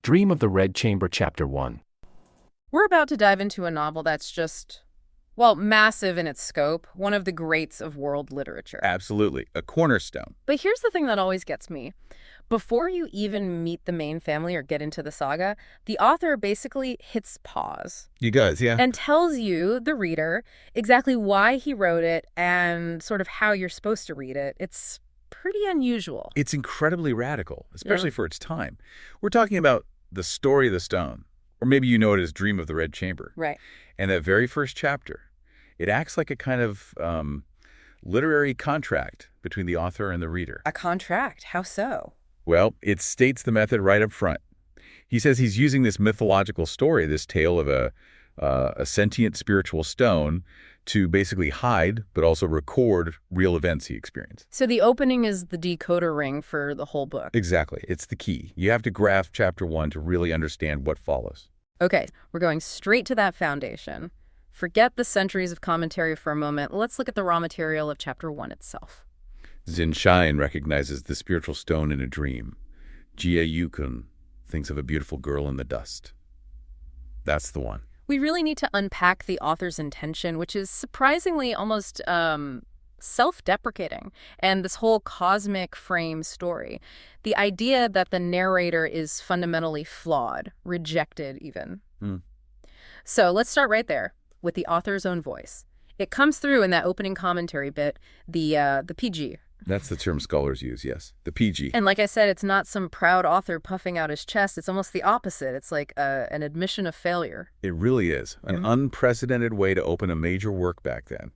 Dream of the Red Chamber, Chapter 1. We're about to dive into a novel that's just, well, massive in its scope, one of the greats of world literature. Absolutely. A cornerstone. But here's the thing that always gets me. Before you even meet the main family or get into the saga, the author basically hits pause. He does, yeah. And tells you, the reader, exactly why he wrote it and sort of how you're supposed to read it. It's pretty unusual. It's incredibly radical, especially for its time. We're talking about The Story of the Stone, or maybe you know it as Dream of the Red Chamber. Right. And that very first chapter, it acts like a kind of literary contract between the author and the reader. A contract? How so? Well, it states the method right up front. He says he's using this mythological story, this tale of a sentient spiritual stone, to basically hide, but also record real events he experienced. So the opening is the decoder ring for the whole book. Exactly. It's the key. You have to grasp chapter 1 to really understand what follows. Okay, we're going straight to that foundation. Forget the centuries of commentary for a moment. Let's look at the raw material of chapter 1 itself. Zin Shine recognizes the spiritual stone in a dream. Jia Yukun thinks of a beautiful girl in the dust. That's the one. We really need to unpack the author's intention, which is surprisingly almost self-deprecating, and this whole cosmic frame story. The idea that the narrator is fundamentally flawed, rejected even. So let's start right there with the author's own voice. It comes through in that opening commentary bit, the PG. That's the term scholars use, yes. The PG. And like I said, it's not some proud author puffing out his chest. It's almost the opposite. It's like an admission of failure. It really is. An unprecedented way to open a major work back then.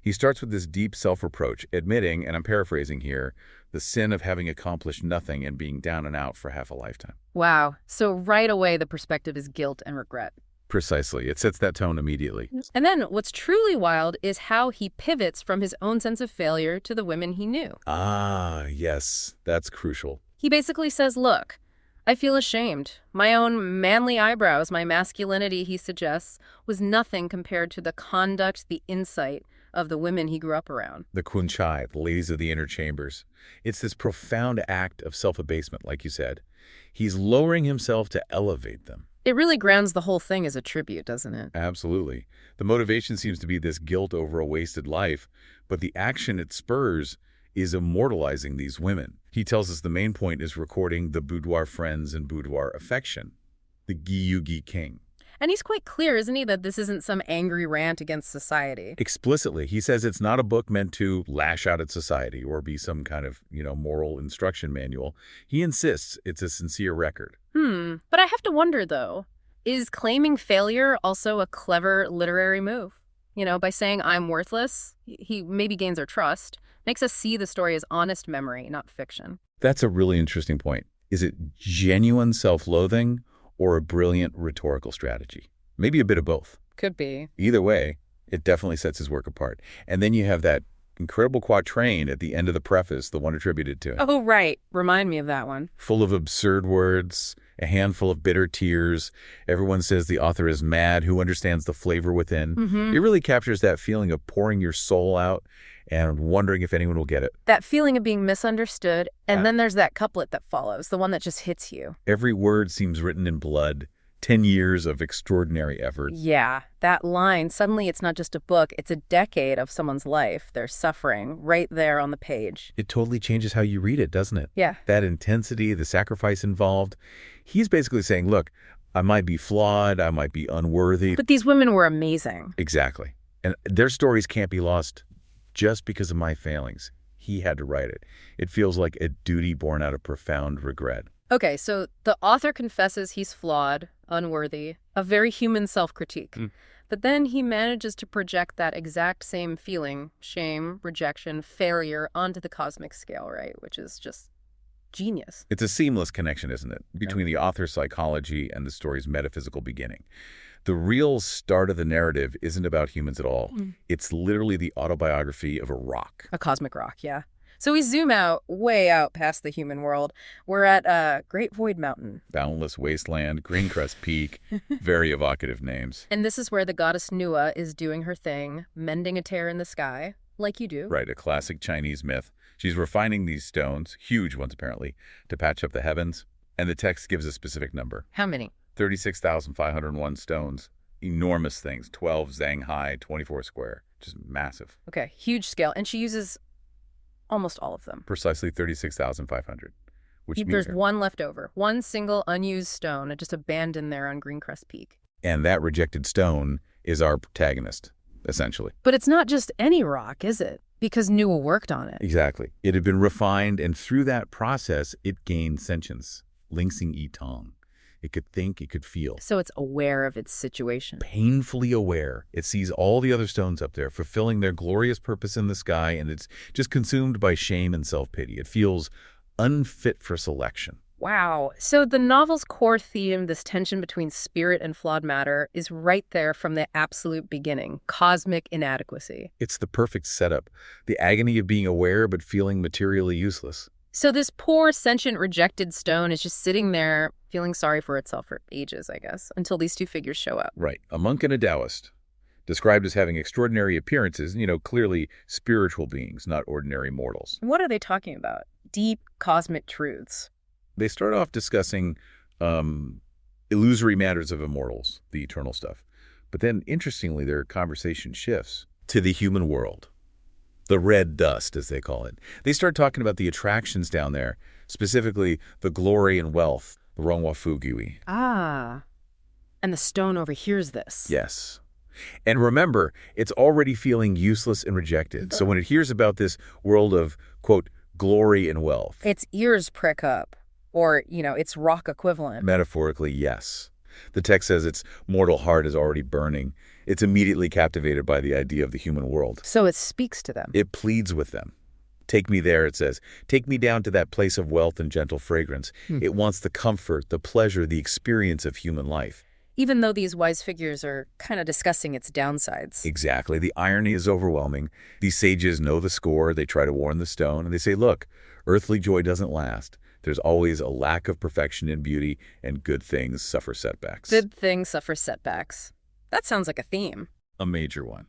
He starts with this deep self-reproach, admitting, and I'm paraphrasing here, the sin of having accomplished nothing and being down and out for half a lifetime. Wow. So right away, the perspective is guilt and regret. Precisely. It sets that tone immediately. And then what's truly wild is how he pivots from his own sense of failure to the women he knew. Ah, yes. That's crucial. He basically says, look, I feel ashamed. My own manly eyebrows, my masculinity, he suggests, was nothing compared to the conduct, the insight of the women he grew up around. The Kunchai, the ladies of the inner chambers. It's this profound act of self-abasement, like you said. He's lowering himself to elevate them. It really grounds the whole thing as a tribute, doesn't it? Absolutely. The motivation seems to be this guilt over a wasted life, but the action it spurs is immortalizing these women. He tells us the main point is recording the boudoir friends and boudoir affection, the Gyugi king. And he's quite clear, isn't he, that this isn't some angry rant against society. Explicitly, he says it's not a book meant to lash out at society or be some kind of, moral instruction manual. He insists it's a sincere record. But I have to wonder, though, is claiming failure also a clever literary move? By saying I'm worthless, he maybe gains our trust, makes us see the story as honest memory, not fiction. That's a really interesting point. Is it genuine self-loathing or a brilliant rhetorical strategy? Maybe a bit of both. Could be. Either way, it definitely sets his work apart. And then you have that incredible quatrain at the end of the preface, the one attributed to him. Oh, right. Remind me of that one. Full of absurd words, a handful of bitter tears. Everyone says the author is mad. Who understands the flavor within? It really captures that feeling of pouring your soul out and wondering if anyone will get it. That feeling of being misunderstood. And then there's that couplet that follows, the one that just hits you. Every word seems written in blood. 10 years of extraordinary effort. Yeah, that line, suddenly it's not just a book, it's a decade of someone's life, their suffering, right there on the page. It totally changes how you read it, doesn't it? Yeah. That intensity, the sacrifice involved. He's basically saying, look, I might be flawed, I might be unworthy. But these women were amazing. Exactly. And their stories can't be lost just because of my failings. He had to write it. It feels like a duty born out of profound regret. Okay, so the author confesses he's flawed, unworthy, a very human self-critique. But then he manages to project that exact same feeling, shame, rejection, failure, onto the cosmic scale, right? Which is just genius. It's a seamless connection, isn't it, between the author's psychology and the story's metaphysical beginning. The real start of the narrative isn't about humans at all. It's literally the autobiography of a rock. A cosmic rock, yeah. So we zoom out, way out past the human world. We're at Great Void Mountain. Boundless Wasteland, Greencrest Peak, very evocative names. And this is where the goddess Nua is doing her thing, mending a tear in the sky, like you do. Right, a classic Chinese myth. She's refining these stones, huge ones apparently, to patch up the heavens. And the text gives a specific number. How many? 36,501 stones. Enormous things. 12 zang high, 24 square. Just massive. Okay, huge scale. And she uses almost all of them. Precisely 36,500. Which means There's one left over. One single unused stone, just abandoned there on Greencrest Peak. And that rejected stone is our protagonist, essentially. But it's not just any rock, is it? Because Newell worked on it. Exactly. It had been refined, and through that process, it gained sentience. Lingsing yi tong. It could think, it could feel. So it's aware of its situation. Painfully aware. It sees all the other stones up there, fulfilling their glorious purpose in the sky, and it's just consumed by shame and self-pity. It feels unfit for selection. Wow. So the novel's core theme, this tension between spirit and flawed matter, is right there from the absolute beginning. Cosmic inadequacy. It's the perfect setup. The agony of being aware but feeling materially useless. So this poor, sentient, rejected stone is just sitting there feeling sorry for itself for ages, I guess, until these two figures show up. Right. A monk and a Taoist, described as having extraordinary appearances, clearly spiritual beings, not ordinary mortals. What are they talking about? Deep cosmic truths. They start off discussing illusory matters of immortals, the eternal stuff. But then, interestingly, their conversation shifts to the human world. The red dust, as they call it. They start talking about the attractions down there, specifically the glory and wealth, the Rongwa Fugui. Ah, and the stone overhears this. Yes. And remember, it's already feeling useless and rejected. So when it hears about this world of, quote, glory and wealth. Its ears prick up, or, its rock equivalent. Metaphorically, yes. The text says its mortal heart is already burning. It's immediately captivated by the idea of the human world. So it speaks to them. It pleads with them. Take me there, it says. Take me down to that place of wealth and gentle fragrance. It wants the comfort, the pleasure, the experience of human life. Even though these wise figures are kind of discussing its downsides. Exactly. The irony is overwhelming. These sages know the score. They try to warn the stone, and they say, look, earthly joy doesn't last. There's always a lack of perfection in beauty, and good things suffer setbacks. Good things suffer setbacks. That sounds like a theme. A major one.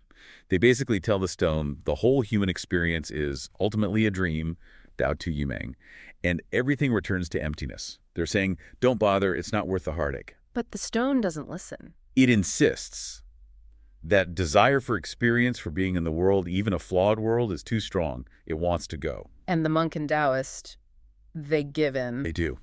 They basically tell the stone the whole human experience is ultimately a dream, Dao Tu Yumeng, and everything returns to emptiness. They're saying, don't bother, it's not worth the heartache. But the stone doesn't listen. It insists. That desire for experience, for being in the world, even a flawed world, is too strong. It wants to go. And the monk and Taoist, they give in. They do.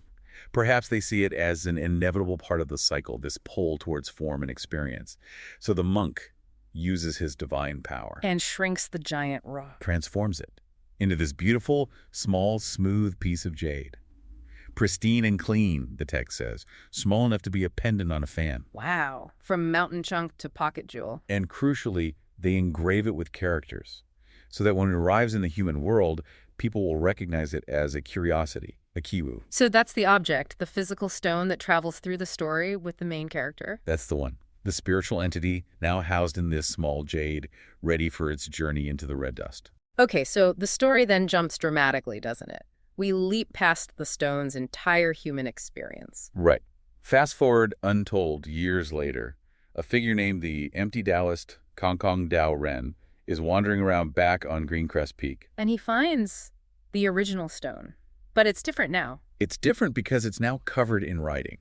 Perhaps they see it as an inevitable part of the cycle, this pull towards form and experience. So the monk uses his divine power. And shrinks the giant rock. Transforms it into this beautiful, small, smooth piece of jade. Pristine and clean, the text says, small enough to be a pendant on a fan. Wow. From mountain chunk to pocket jewel. And crucially, they engrave it with characters, so that when it arrives in the human world, people will recognize it as a curiosity, a kiwu. So that's the object, the physical stone that travels through the story with the main character? That's the one. The spiritual entity now housed in this small jade, ready for its journey into the red dust. Okay, so the story then jumps dramatically, doesn't it? We leap past the stone's entire human experience. Right. Fast forward untold years later, a figure named the Empty Taoist Kong Kong Dao Ren is wandering around back on Greencrest Peak. And he finds the original stone. But it's different now. It's different because it's now covered in writing.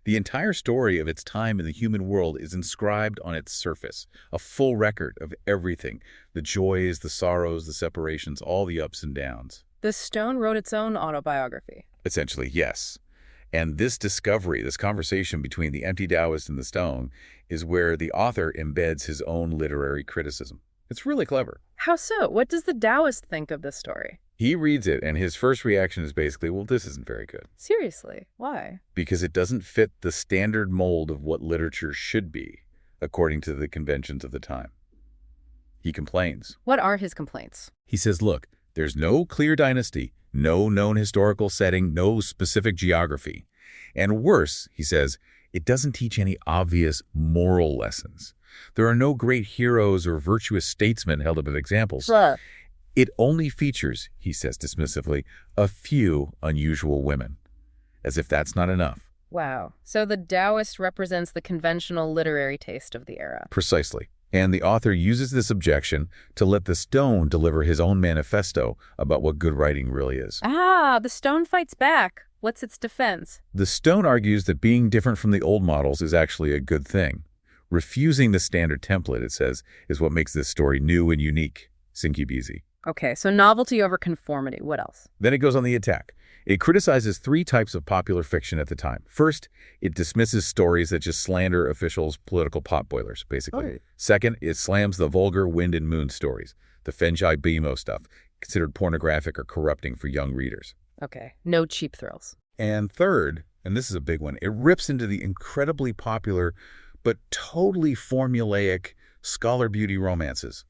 The entire story of its time in the human world is inscribed on its surface, a full record of everything, the joys, the sorrows, the separations, all the ups and downs. The stone wrote its own autobiography. Essentially, yes. And this discovery, this conversation between the empty Taoist and the stone, is where the author embeds his own literary criticism. It's really clever. How so? What does the Taoist think of this story? He reads it, and his first reaction is basically, well, this isn't very good. Seriously, why? Because it doesn't fit the standard mold of what literature should be, according to the conventions of the time. He complains. What are his complaints? He says, look, there's no clear dynasty, no known historical setting, no specific geography. And worse, he says, it doesn't teach any obvious moral lessons. There are no great heroes or virtuous statesmen held up as examples. Sure. It only features, he says dismissively, a few unusual women. As if that's not enough. Wow. So the Taoist represents the conventional literary taste of the era. Precisely. And the author uses this objection to let the stone deliver his own manifesto about what good writing really is. Ah, the stone fights back. What's its defense? The stone argues that being different from the old models is actually a good thing. Refusing the standard template, it says, is what makes this story new and unique. Sinky-beezy. Okay, so novelty over conformity. What else? Then it goes on the attack. It criticizes 3 types of popular fiction at the time. First, it dismisses stories that just slander officials, political potboilers, basically. Right. Second, it slams the vulgar wind and moon stories, the Fenjai Bimo stuff, considered pornographic or corrupting for young readers. Okay, no cheap thrills. And third, and this is a big one, it rips into the incredibly popular but totally formulaic scholar beauty romances,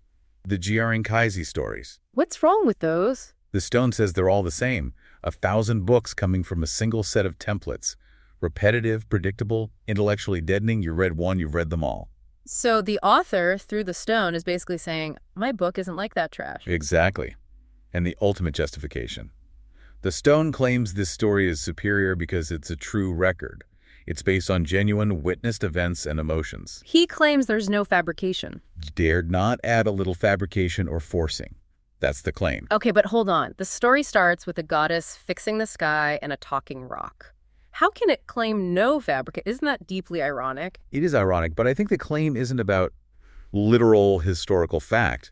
the Jiarenkaisi stories. What's wrong with those? The stone says they're all the same, 1,000 books coming from a single set of templates. Repetitive, predictable, intellectually deadening. You read one, you've read them all. So the author, through the stone, is basically saying, my book isn't like that trash. Exactly. And the ultimate justification. The stone claims this story is superior because it's a true record. It's based on genuine, witnessed events and emotions. He claims there's no fabrication. Dared not add a little fabrication or forcing. That's the claim. Okay, but hold on. The story starts with a goddess fixing the sky and a talking rock. How can it claim no fabrication? Isn't that deeply ironic? It is ironic, but I think the claim isn't about literal historical fact.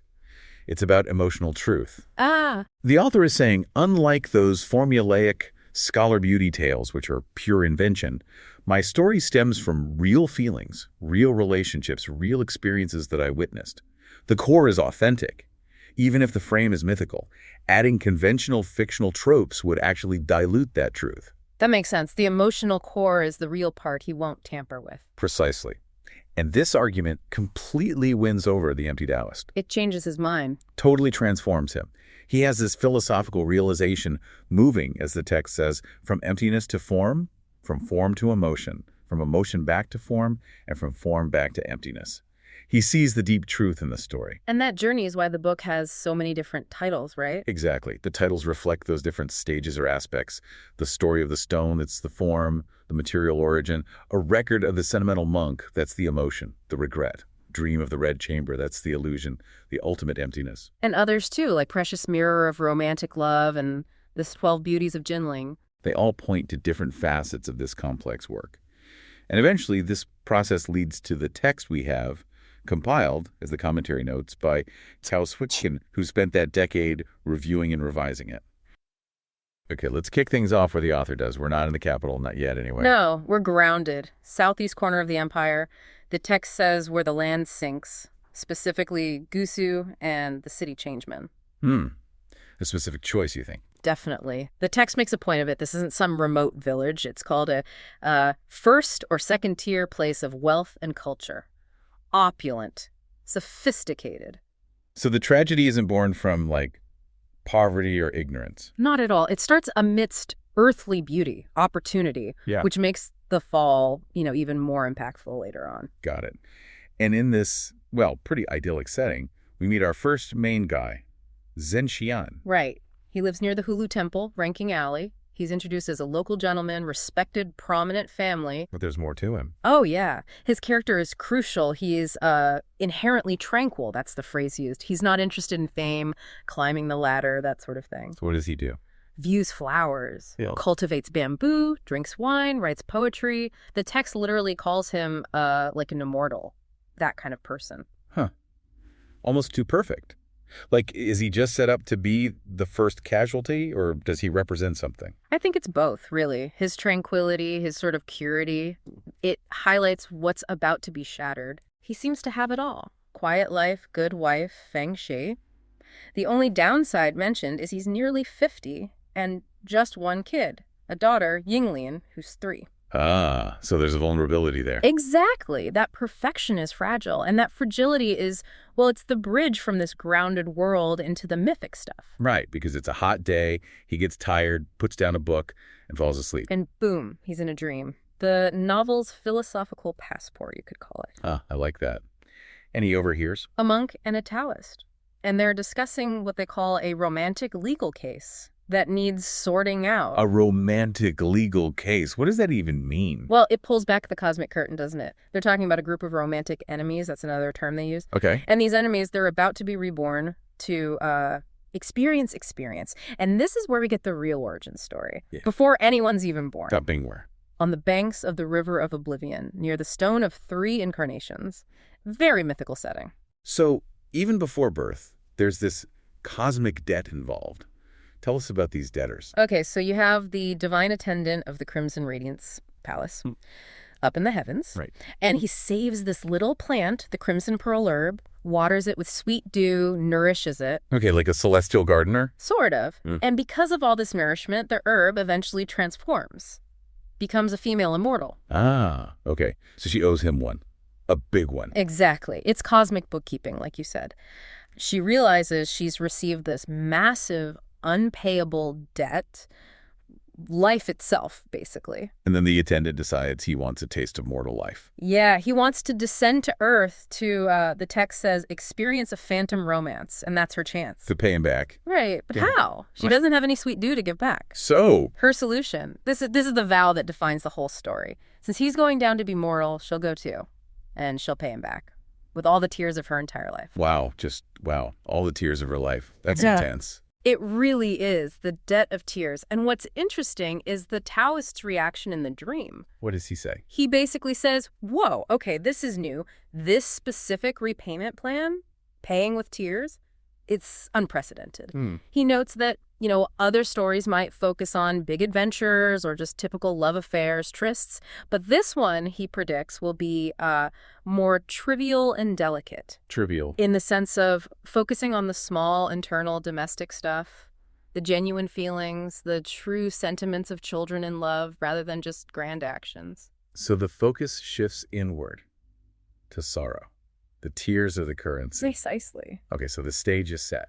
It's about emotional truth. Ah. The author is saying, unlike those formulaic scholar beauty tales, which are pure invention, my story stems from real feelings, real relationships, real experiences that I witnessed. The core is authentic. Even if the frame is mythical, adding conventional fictional tropes would actually dilute that truth. That makes sense. The emotional core is the real part he won't tamper with. Precisely. And this argument completely wins over the empty Taoist. It changes his mind. Totally transforms him. He has this philosophical realization moving, as the text says, from emptiness to form, from form to emotion, from emotion back to form, and from form back to emptiness. He sees the deep truth in the story. And that journey is why the book has so many different titles, right? Exactly. The titles reflect those different stages or aspects. The story of the stone, that's the form, the material origin. A record of the sentimental monk, that's the emotion, the regret. Dream of the red chamber, that's the illusion, the ultimate emptiness. And others too, like Precious Mirror of Romantic Love and the 12 Beauties of Jinling. They all point to different facets of this complex work. And eventually, this process leads to the text we have, compiled, as the commentary notes, by Cao Switkin, who spent that decade reviewing and revising it. Okay, let's kick things off where the author does. We're not in the capital, not yet anyway. No, we're grounded. Southeast corner of the empire. The text says where the land sinks, specifically Gusu and the city changemen. A specific choice, you think? Definitely. The text makes a point of it. This isn't some remote village. It's called a first or second tier place of wealth and culture. Opulent, sophisticated. So the tragedy isn't born from, like, poverty or ignorance? Not at all. It starts amidst earthly beauty, opportunity, which makes the fall, even more impactful later on. Got it. And in this, well, pretty idyllic setting, we meet our first main guy, Zhenxian. Right. He lives near the Hulu Temple, Ranking Alley. He's introduced as a local gentleman, respected, prominent family. But there's more to him. Oh, yeah. His character is crucial. He is inherently tranquil. That's the phrase used. He's not interested in fame, climbing the ladder, that sort of thing. So what does he do? Views flowers, cultivates bamboo, drinks wine, writes poetry. The text literally calls him like an immortal, that kind of person. Huh. Almost too perfect. Like, is he just set up to be the first casualty, or does he represent something? I think it's both, really. His tranquility, his sort of purity, it highlights what's about to be shattered. He seems to have it all. Quiet life, good wife, feng shui. The only downside mentioned is he's nearly 50 and just one kid, a daughter, Yinglian, who's 3. Ah, so there's a vulnerability there. Exactly. That perfection is fragile. And that fragility is, well, it's the bridge from this grounded world into the mythic stuff. Right, because it's a hot day, he gets tired, puts down a book, and falls asleep. And boom, he's in a dream. The novel's philosophical passport, you could call it. Ah, I like that. And he overhears? A monk and a Taoist. And they're discussing what they call a romantic legal case that needs sorting out. A romantic legal case. What does that even mean? Well, it pulls back the cosmic curtain, doesn't it? They're talking about a group of romantic enemies. That's another term they use. Okay. And these enemies, they're about to be reborn to Experience, experience. And this is where we get the real origin story. Yeah. Before anyone's even born. That being where? On the banks of the River of Oblivion, near the Stone of Three Incarnations. Very mythical setting. So, even before birth, there's this cosmic debt involved. Tell us about these debtors. Okay, so you have the divine attendant of the Crimson Radiance Palace up in the heavens. Right. And he saves this little plant, the crimson pearl herb, waters it with sweet dew, nourishes it. Okay, like a celestial gardener? Sort of. And because of all this nourishment, the herb eventually transforms, becomes a female immortal. Ah, okay. So she owes him one. A big one. Exactly. It's cosmic bookkeeping, like you said. She realizes she's received this massive, unpayable debt, life itself, basically. And then the attendant decides he wants a taste of mortal life. Yeah, he wants to descend to Earth to, the text says, experience a phantom romance, and that's her chance. To pay him back. Right, but Yeah. how? She doesn't have any sweet dew to give back. So, Her solution, this is the vow that defines the whole story. Since he's going down to be mortal, she'll go too, and she'll pay him back with all the tears of her entire life. wow, all the tears of her life. That's Yeah. intense. It really is the debt of tears. And what's interesting is the Taoist's reaction in the dream. What does he say? He basically says, whoa, okay, this is new. This specific repayment plan, paying with tears, it's unprecedented. He notes that, other stories might focus on big adventures or just typical love affairs, trysts. But this one, he predicts, will be more trivial and delicate. Trivial. In the sense of focusing on the small, internal, domestic stuff, the genuine feelings, the true sentiments of children in love, rather than just grand actions. So the focus shifts inward to sorrow. The tears are the currency. Precisely. Okay, so the stage is set.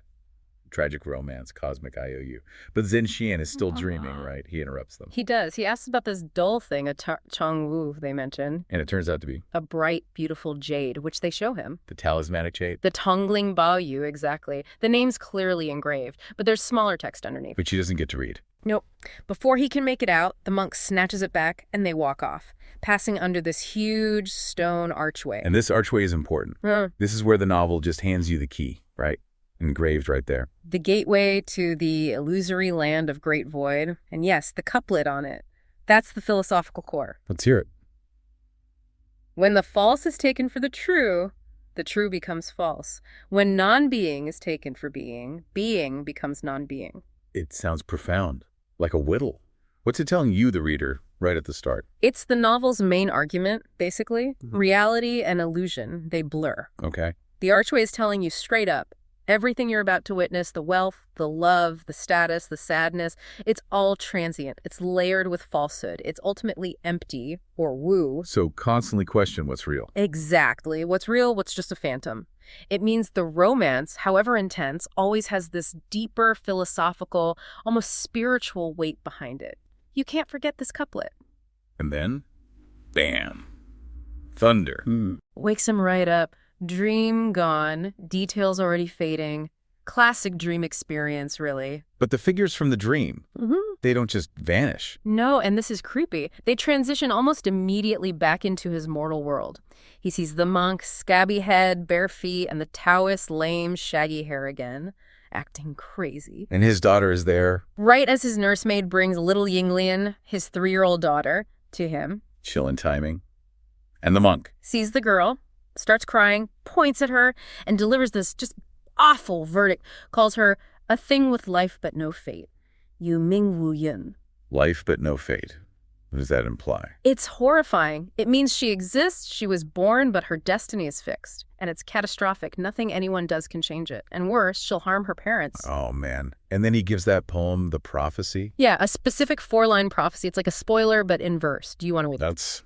Tragic romance, cosmic IOU. But Zhen Xian is still dreaming, right? He interrupts them. He does. He asks about this dull thing, a Chong Wu, they mention. And it turns out to be A bright, beautiful jade, which they show him. the talismanic jade, The Tongling Bao Yu, exactly. The name's clearly engraved, but there's smaller text underneath. which he doesn't get to read. Nope. Before he can make it out, the monk snatches it back and they walk off, passing under this huge stone archway. And this archway is important. This is where the novel just hands you the key, right? Engraved right there. The gateway to the illusory land of great void. And yes, the couplet on it. That's the philosophical core. Let's hear it. When the false is taken for the true becomes false. When non-being is taken for being, being becomes non-being. It sounds profound, like a whittle. What's it telling you, the reader, right at the start? It's the novel's main argument, basically. Reality and illusion, they blur. Okay. The archway is telling you straight up, everything you're about to witness, the wealth, the love, the status, the sadness, it's all transient. It's layered with falsehood. It's ultimately empty, or woo. So constantly question what's real. Exactly. What's real, what's just a phantom. It means the romance, however intense, always has this deeper, philosophical, almost spiritual weight behind it. You can't forget this couplet. And then, bam, thunder. Wakes him right up. Dream gone, details already fading. Classic dream experience, really. But the figures from the dream, they don't just vanish. No, and this is creepy. They transition almost immediately back into his mortal world. He sees the monk, scabby head, bare feet, and the Taoist, lame, shaggy hair again, acting crazy. And his daughter is there. Right as his nursemaid brings little Yinglian, his 3-year-old daughter, to him. Chill in timing. And the monk. Sees the girl, starts crying, points at her, and delivers this just awful verdict. Calls her a thing with life but no fate. Yu Ming Wu Yin. Life but no fate. What does that imply? It's horrifying. It means she exists, she was born, but her destiny is fixed. And it's catastrophic. Nothing anyone does can change it. And worse, she'll harm her parents. Oh, man. And then he gives that poem, The Prophecy. Yeah, a specific 4-line prophecy. It's like a spoiler, but in verse. Do you want to read that? That's...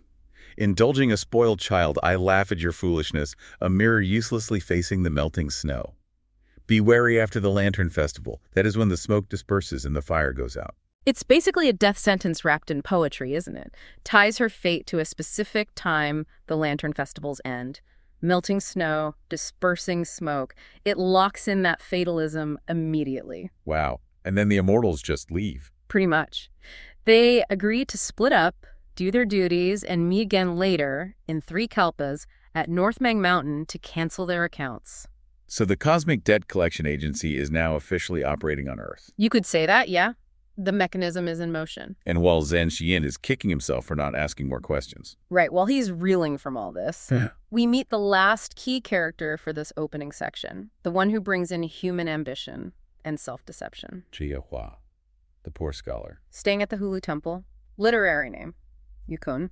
Indulging a spoiled child, I laugh at your foolishness, a mirror uselessly facing the melting snow. Be wary after the Lantern Festival. That is when the smoke disperses and the fire goes out. It's basically a death sentence wrapped in poetry, isn't it? Ties her fate to a specific time, the Lantern Festival's end. Melting snow, dispersing smoke. It locks in that fatalism immediately. Wow. And then the immortals just leave. Pretty much. They agree to split up, do their duties, and meet again later in 3 kalpas at North Mang Mountain to cancel their accounts. So the Cosmic Debt Collection Agency is now officially operating on Earth. You could say that, yeah. The mechanism is in motion. And while Zhen Xian is kicking himself for not asking more questions. Right, while he's reeling from all this, Yeah. we meet the last key character for this opening section, the one who brings in human ambition and self-deception. Jie Hua, the poor scholar. Staying at the Hulu Temple, literary name, Yukun.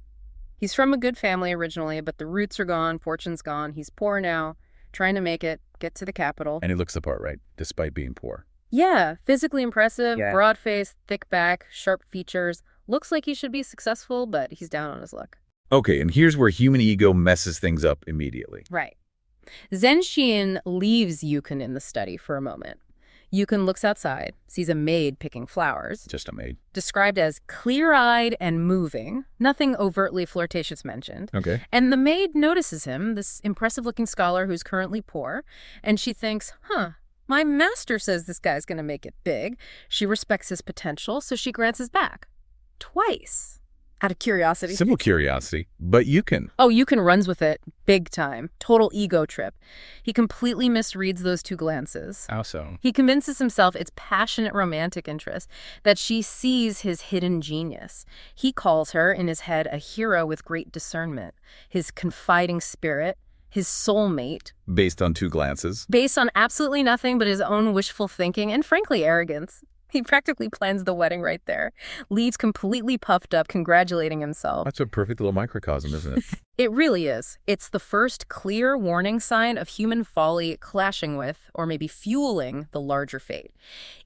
He's from a good family originally, but the roots are gone, fortune's gone. He's poor now, trying to make it, get to the capital. And he looks the part, right? Despite being poor. Yeah, physically impressive, Yeah. broad face, thick back, sharp features. Looks like he should be successful, but he's down on his luck. Okay, and here's where human ego messes things up immediately. Right. Zhen Xian leaves Yukun in the study for a moment. Yukun looks outside, sees a maid picking flowers, Just a maid. described as clear-eyed and moving, nothing overtly flirtatious mentioned. Okay. And the maid notices him, this impressive-looking scholar who's currently poor, and she thinks, my master says this guy's going to make it big. She respects his potential, so she grants his back. Twice. Out of curiosity. Simple curiosity, but you can. Oh, Yukun runs with it big time. Total ego trip. He completely misreads those two glances. How so? He convinces himself it's passionate romantic interest, that she sees his hidden genius. He calls her, in his head, a hero with great discernment, his confiding spirit, his soulmate. Based on two glances. Based on absolutely nothing but his own wishful thinking and, frankly, arrogance. He practically plans the wedding right there. Leaves completely puffed up, congratulating himself. That's a perfect little microcosm, isn't it? It really is. It's the first clear warning sign of human folly clashing with, or maybe fueling, the larger fate.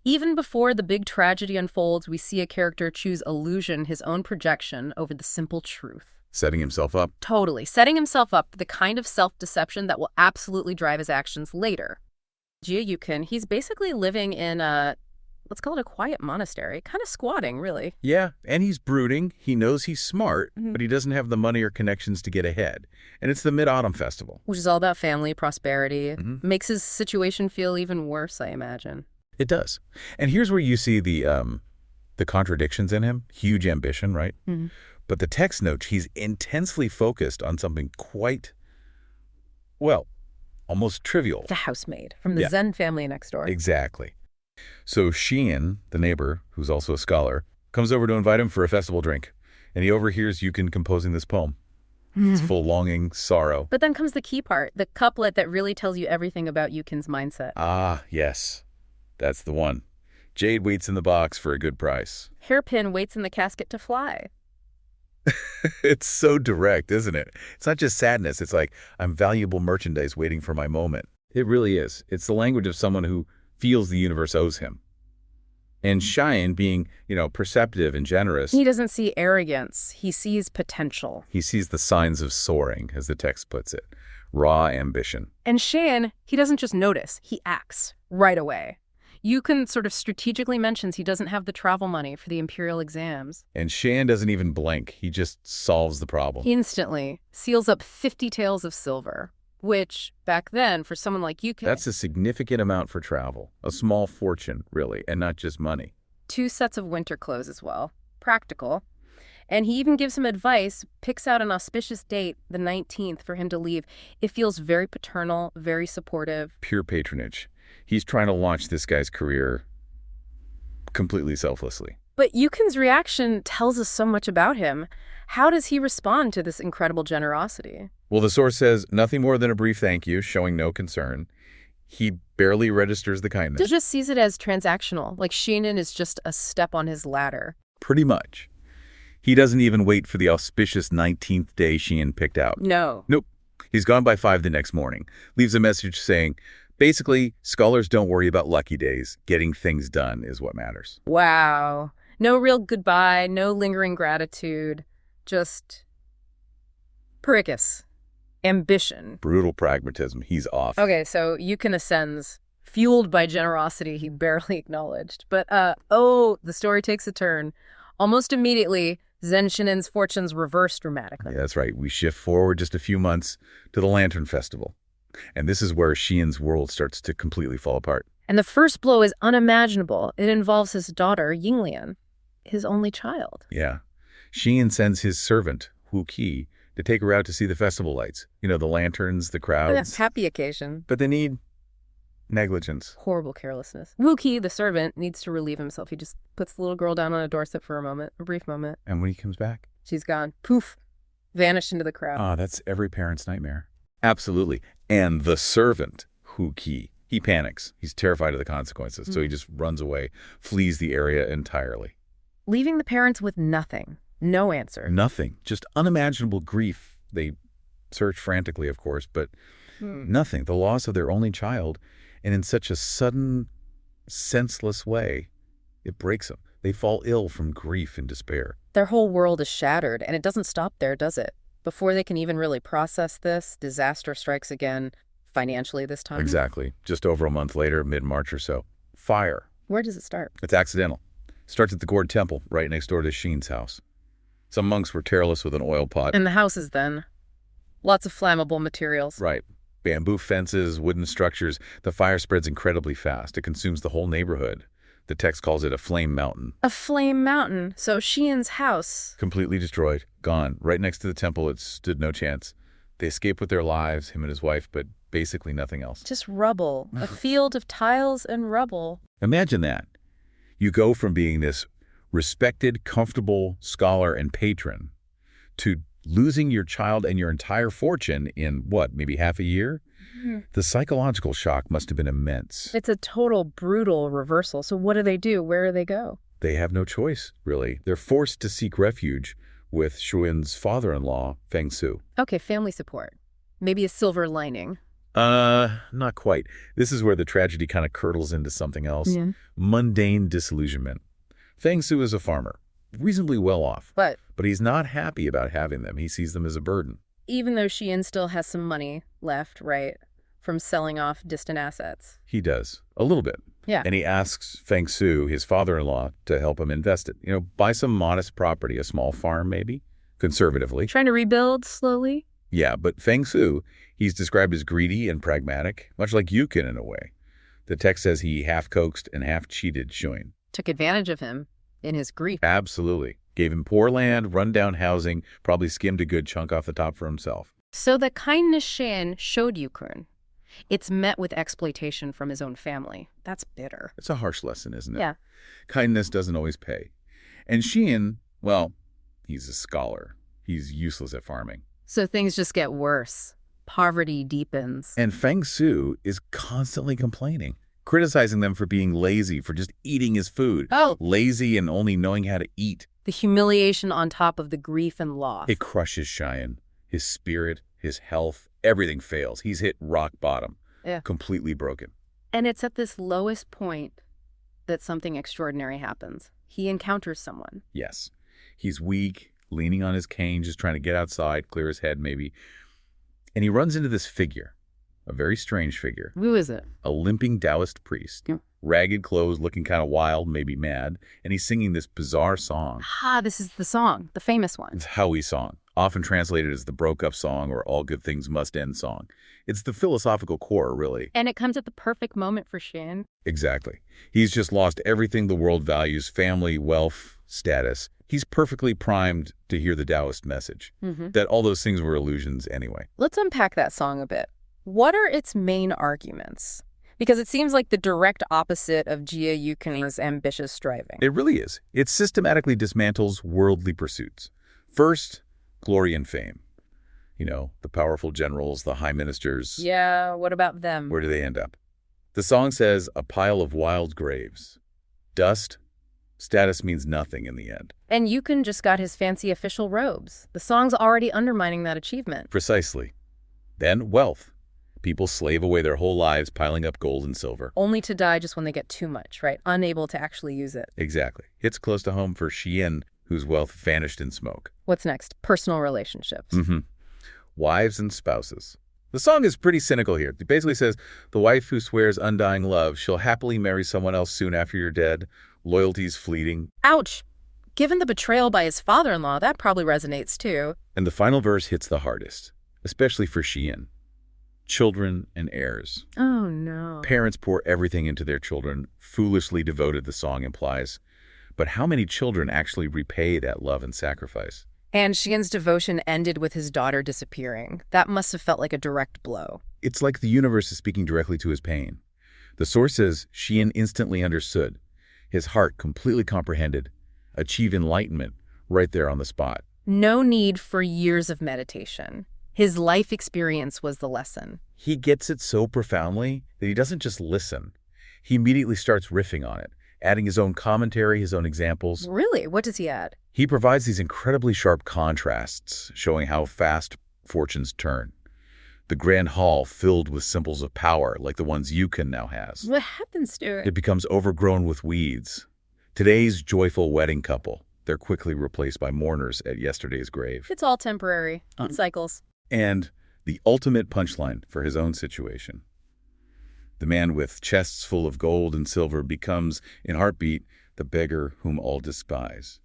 Even before the big tragedy unfolds, we see a character choose illusion, his own projection, over the simple truth. Setting himself up. Totally. Setting himself up for the kind of self-deception that will absolutely drive his actions later. Jie Yukun, he's basically living in a, let's call it a quiet monastery, kind of squatting, really. Yeah, and he's brooding. He knows he's smart, but he doesn't have the money or connections to get ahead. And it's the Mid-Autumn Festival. Which is all about family, prosperity. Makes his situation feel even worse, I imagine. It does. And here's where you see the contradictions in him. Huge ambition, right? But the text notes, he's intensely focused on something quite, well, almost trivial. The housemaid from the Zen family next door. Exactly. So Xian, the neighbor, who's also a scholar, comes over to invite him for a festival drink, and he overhears Yukun composing this poem. It's full of longing, sorrow. But then comes the key part, the couplet that really tells you everything about Yukin's mindset. Ah, yes. That's the one. Jade waits in the box for a good price. Hairpin waits in the casket to fly. It's so direct, isn't it? It's not just sadness. It's like, I'm valuable merchandise waiting for my moment. It really is. It's the language of someone who feels the universe owes him. And Xian, being, perceptive and generous. He doesn't see arrogance. He sees potential. He sees the signs of soaring, as the text puts it. Raw ambition. And Xian, he doesn't just notice. He acts right away. Yukun sort of strategically mentions he doesn't have the travel money for the imperial exams. And Xian doesn't even blink. He just solves the problem. Instantly seals up 50 taels of silver, which, back then, for someone like Yukun... That's a significant amount for travel. A small fortune, really, and not just money. 2 sets of winter clothes as well. Practical. And he even gives him advice, picks out an auspicious date, the 19th, for him to leave. It feels very paternal, very supportive. Pure patronage. He's trying to launch this guy's career completely selflessly. But Yukin's reaction tells us so much about him. How does he respond to this incredible generosity? Well, the source says nothing more than a brief thank you, showing no concern. He barely registers the kindness. He just sees it as transactional, like Xian is just a step on his ladder. Pretty much. He doesn't even wait for the auspicious 19th day Xian picked out. No. Nope. He's gone by 5 the next morning. Leaves a message saying, basically, scholars don't worry about lucky days. Getting things done is what matters. Wow. No real goodbye, no lingering gratitude. Just prickus. Ambition. Brutal pragmatism. He's off. Okay, so Yukun ascends, fueled by generosity he barely acknowledged. But, the story takes a turn. Almost immediately, Zhen Xian's fortunes reverse dramatically. Yeah, that's right. We shift forward just a few months to the Lantern Festival. And this is where Xian's world starts to completely fall apart. And the first blow is unimaginable. It involves his daughter, Yinglian, his only child. Yeah. Xian sends his servant, Hu Qi, to take her out to see the festival lights. The lanterns, the crowds. Happy occasion. But they need Negligence. Horrible carelessness. Wookie, the servant, needs to relieve himself. He just puts the little girl down on a doorstep for a brief moment. And when he comes back? She's gone. Poof. Vanished into the crowd. Ah, that's every parent's nightmare. Absolutely. And the servant, Wookie, he panics. He's terrified of the consequences, so he just runs away, flees the area entirely. Leaving the parents with nothing. No answer. Nothing. Just unimaginable grief. They search frantically, of course, but nothing. The loss of their only child, and in such a sudden, senseless way, it breaks them. They fall ill from grief and despair. Their whole world is shattered, and it doesn't stop there, does it? Before they can even really process this, disaster strikes again, financially this time. Exactly. Just over a month later, mid-March or so. Fire. Where does it start? It's accidental. Starts at the Gourd Temple, right next door to Sheen's house. Some monks were careless with an oil pot. And the houses, then? Lots of flammable materials. Right. Bamboo fences, wooden structures. The fire spreads incredibly fast. It consumes the whole neighborhood. The text calls it a flame mountain. A flame mountain. So Sheen's house. Completely destroyed. Gone. Right next to the temple, it stood no chance. They escaped with their lives, him and his wife, but basically nothing else. Just rubble. A field of tiles and rubble. Imagine that. You go from being this respected, comfortable scholar and patron to losing your child and your entire fortune in, what, maybe half a year? The psychological shock must have been immense. It's a total brutal reversal. So what do? Where do they go? They have no choice, really. They're forced to seek refuge with Shuin's father-in-law, Feng Su. Okay, family support. Maybe a silver lining. Not quite. This is where the tragedy kind of curdles into something else. Yeah. Mundane disillusionment. Feng Su is a farmer, reasonably well off. But he's not happy about having them. He sees them as a burden. even though Sheehan still has some money left, right, from selling off distant assets. He does. A little bit. Yeah. And he asks Feng Su, his father-in-law, to help him invest it. You know, buy some modest property, a small farm maybe, conservatively. Trying to rebuild slowly? Yeah, but Feng Su, he's described as greedy and pragmatic, much like Yukin in a way. The text says he half-coaxed and half-cheated Shuin. Took advantage of him in his grief. Absolutely. Gave him poor land, run-down housing, probably skimmed a good chunk off the top for himself. So the kindness Shan showed Yukun, it's met with exploitation from his own family. That's bitter. It's a harsh lesson, isn't it? Yeah. Kindness doesn't always pay. And Sheehan, well, he's a scholar. He's useless at farming. So things just get worse. Poverty deepens. And Feng Su is constantly complaining, criticizing them for being lazy, for just eating his food. Oh. Lazy and only knowing how to eat. The humiliation on top of the grief and loss. It crushes Cheyenne. His spirit, his health, everything fails. He's hit rock bottom. Yeah. Completely broken. And it's at this lowest point that something extraordinary happens. He encounters someone. Yes. He's weak, leaning on his cane, just trying to get outside, clear his head maybe. And he runs into this figure, a very strange figure. Who is it? A limping Taoist priest. Yeah. Ragged clothes, looking kind of wild, maybe mad. And he's singing this bizarre song. This is the song, the famous one. It's Howie song, often translated as the broke-up song or all good things must end song. It's the philosophical core, really. And it comes at the perfect moment for Shin. Exactly. He's just lost everything the world values, family, wealth, status. He's perfectly primed to hear the Taoist message, that all those things were illusions anyway. Let's unpack that song a bit. What are its main arguments? Because it seems like the direct opposite of Jia Yukin's ambitious striving. It really is. It systematically dismantles worldly pursuits. First, glory and fame. You know, the powerful generals, the high ministers. Yeah, what about them? Where do they end up? The song says a pile of wild graves. Dust, status means nothing in the end. And Yukun just got his fancy official robes. The song's already undermining that achievement. Precisely. Then wealth. People slave away their whole lives piling up gold and silver. Only to die just when they get too much, right? Unable to actually use it. Exactly. Hits close to home for Xian, whose wealth vanished in smoke. What's next? Personal relationships. Wives and spouses. The song is pretty cynical here. It basically says, the wife who swears undying love, she'll happily marry someone else soon after you're dead. Loyalty's fleeting. Ouch! Given the betrayal by his father-in-law, that probably resonates too. And the final verse hits the hardest, especially for Xian. Children and heirs. Oh, no. Parents pour everything into their children, foolishly devoted, the song implies. But how many children actually repay that love and sacrifice? And Xian's devotion ended with his daughter disappearing. That must have felt like a direct blow. It's like the universe is speaking directly to his pain. The source says Xian instantly understood. His heart completely comprehended, achieved enlightenment right there on the spot. No need for years of meditation. His life experience was the lesson. He gets it so profoundly that he doesn't just listen. He immediately starts riffing on it, adding his own commentary, his own examples. Really? What does he add? He provides these incredibly sharp contrasts, showing how fast fortunes turn. The grand hall filled with symbols of power, like the ones Yukon now has. What happens to it? It becomes overgrown with weeds. Today's joyful wedding couple, they're quickly replaced by mourners at yesterday's grave. It's all temporary. It cycles. And the ultimate punchline for his own situation. The man with chests full of gold and silver becomes, in heartbeat, the beggar whom all despise.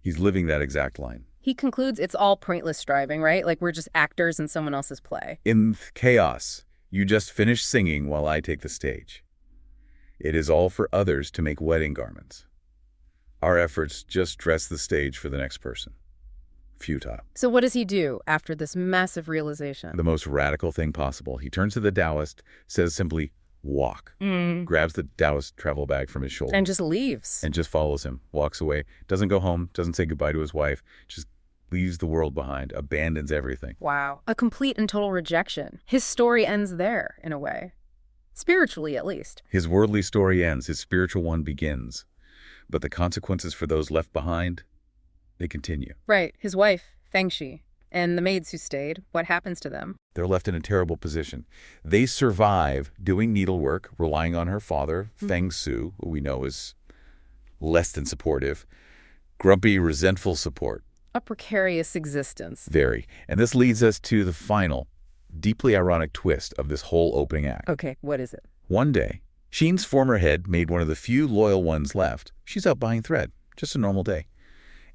He's living that exact line. He concludes it's all pointless striving, right? Like we're just actors in someone else's play. In chaos, you just finish singing while I take the stage. It is all for others to make wedding garments. Our efforts just dress the stage for the next person. Futile. So what does he do after this massive realization? The most radical thing possible. He turns to the Taoist, says simply, walk. Grabs the Taoist travel bag from his shoulder. And just leaves. And just follows him, walks away, doesn't go home, doesn't say goodbye to his wife, just leaves the world behind, abandons everything. Wow. A complete and total rejection. His story ends there, in a way. Spiritually, at least. His worldly story ends, his spiritual one begins. But the consequences for those left behind, they continue. Right. His wife, Fengxi, and the maids who stayed, what happens to them? They're left in a terrible position. They survive doing needlework, relying on her father, Feng Su, who we know is less than supportive. Grumpy, resentful support. A precarious existence. Very. And this leads us to the final, deeply ironic twist of this whole opening act. Okay, what is it? One day, Sheen's former head made one of the few loyal ones left. She's out buying thread. Just a normal day.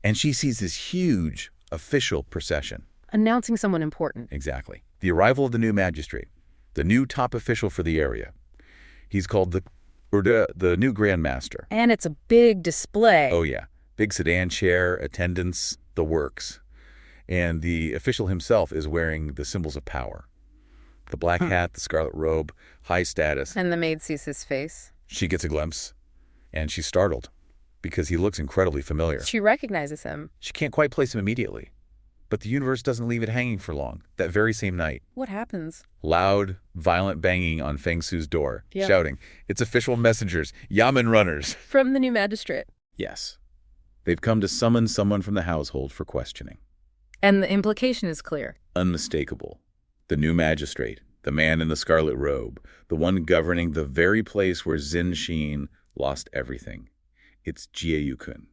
And she sees this huge official procession. Announcing someone important. Exactly. The arrival of the new magistrate, the new top official for the area. He's called the new Grand Master. And it's a big display. Oh, yeah. Big sedan chair, attendants, the works. And the official himself is wearing the symbols of power. The black hat, the scarlet robe, high status. And the maid sees his face. She gets a glimpse, and she's startled because he looks incredibly familiar. She recognizes him. She can't quite place him immediately. But the universe doesn't leave it hanging for long. That very same night. What happens? Loud, violent banging on Feng Su's door, shouting, "It's official messengers, Yamen runners." From the new magistrate. Yes. They've come to summon someone from the household for questioning. And the implication is clear. Unmistakable. The new magistrate, the man in the scarlet robe, the one governing the very place where Xin Xin lost everything. It's Jie Yukun.